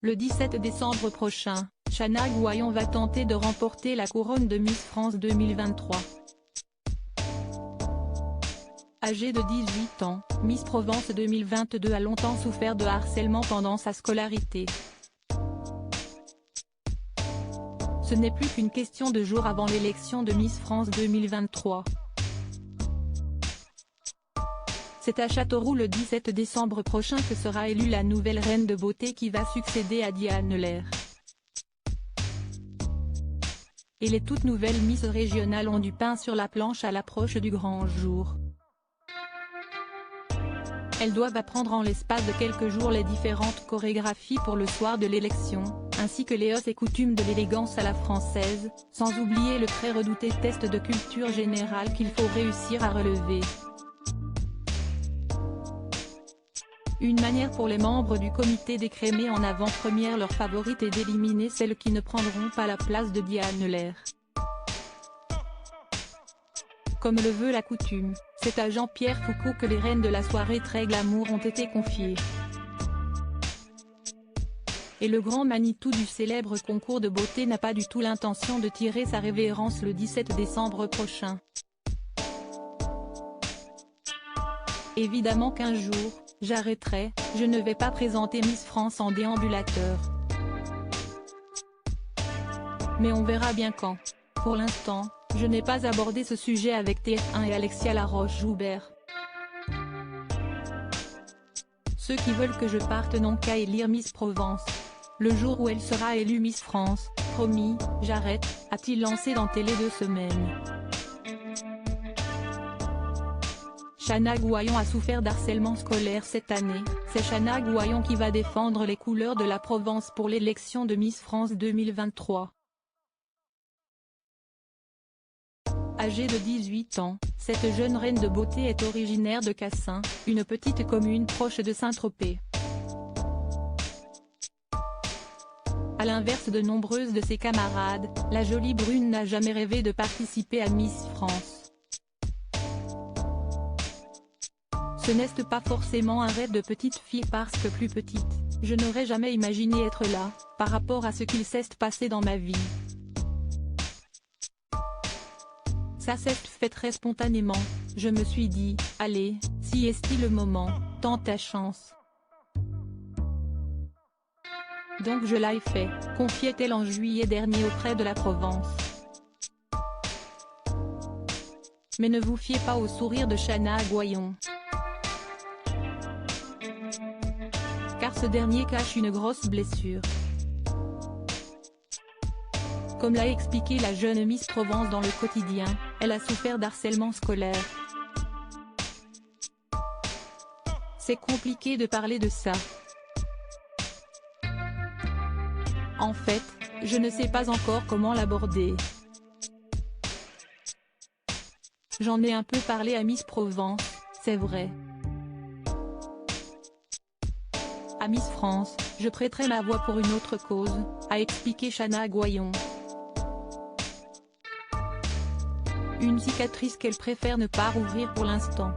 Le 17 décembre prochain, Chana Gouaillon va tenter de remporter la couronne de Miss France 2023. Âgée de 18 ans, Miss Provence 2022 a longtemps souffert de harcèlement pendant sa scolarité. Ce n'est plus qu'une question de jours avant l'élection de Miss France 2023. C'est à Châteauroux le 17 décembre prochain que sera élue la nouvelle reine de beauté qui va succéder à Diane Lair. Et les toutes nouvelles Miss régionales ont du pain sur la planche à l'approche du grand jour. Elles doivent apprendre en l'espace de quelques jours les différentes chorégraphies pour le soir de l'élection, ainsi que les us et coutumes de l'élégance à la française, sans oublier le très redouté test de culture générale qu'il faut réussir à relever. Une manière pour les membres du comité d'écrémer en avant-première leurs favorites et d'éliminer celles qui ne prendront pas la place de Diane Lair. Comme le veut la coutume, c'est à Jean-Pierre Foucault que les reines de la soirée très glamour ont été confiées. Et le grand Manitou du célèbre concours de beauté n'a pas du tout l'intention de tirer sa révérence le 17 décembre prochain. Évidemment qu'un jour, j'arrêterai, je ne vais pas présenter Miss France en déambulateur. Mais on verra bien quand. Pour l'instant, je n'ai pas abordé ce sujet avec TF1 et Alexia Laroche-Joubert. Ceux qui veulent que je parte n'ont qu'à élire Miss Provence. Le jour où elle sera élue Miss France, promis, j'arrête, a-t-il lancé dans Télé 2 semaines. Chana Gouaillon a souffert d'harcèlement scolaire cette année, c'est Chana Gouaillon qui va défendre les couleurs de la Provence pour l'élection de Miss France 2023. Âgée de 18 ans, cette jeune reine de beauté est originaire de Cassin, une petite commune proche de Saint-Tropez. À l'inverse de nombreuses de ses camarades, la jolie brune n'a jamais rêvé de participer à Miss France. Ce n'est pas forcément un rêve de petite fille parce que plus petite, je n'aurais jamais imaginé être là, par rapport à ce qu'il s'est passé dans ma vie. Ça s'est fait très spontanément, je me suis dit, allez, si est-il le moment, tente ta chance. Donc je l'ai fait, confiait-elle en juillet dernier auprès de la Provence. Mais ne vous fiez pas au sourire de Chana Gouaillon. Car ce dernier cache une grosse blessure. Comme l'a expliqué la jeune Miss Provence dans le quotidien, elle a souffert d'harcèlement scolaire. C'est compliqué de parler de ça. En fait, je ne sais pas encore comment l'aborder. J'en ai un peu parlé à Miss Provence, c'est vrai. À Miss France, je prêterai ma voix pour une autre cause, a expliqué Chana Gouaillon. Une cicatrice qu'elle préfère ne pas rouvrir pour l'instant.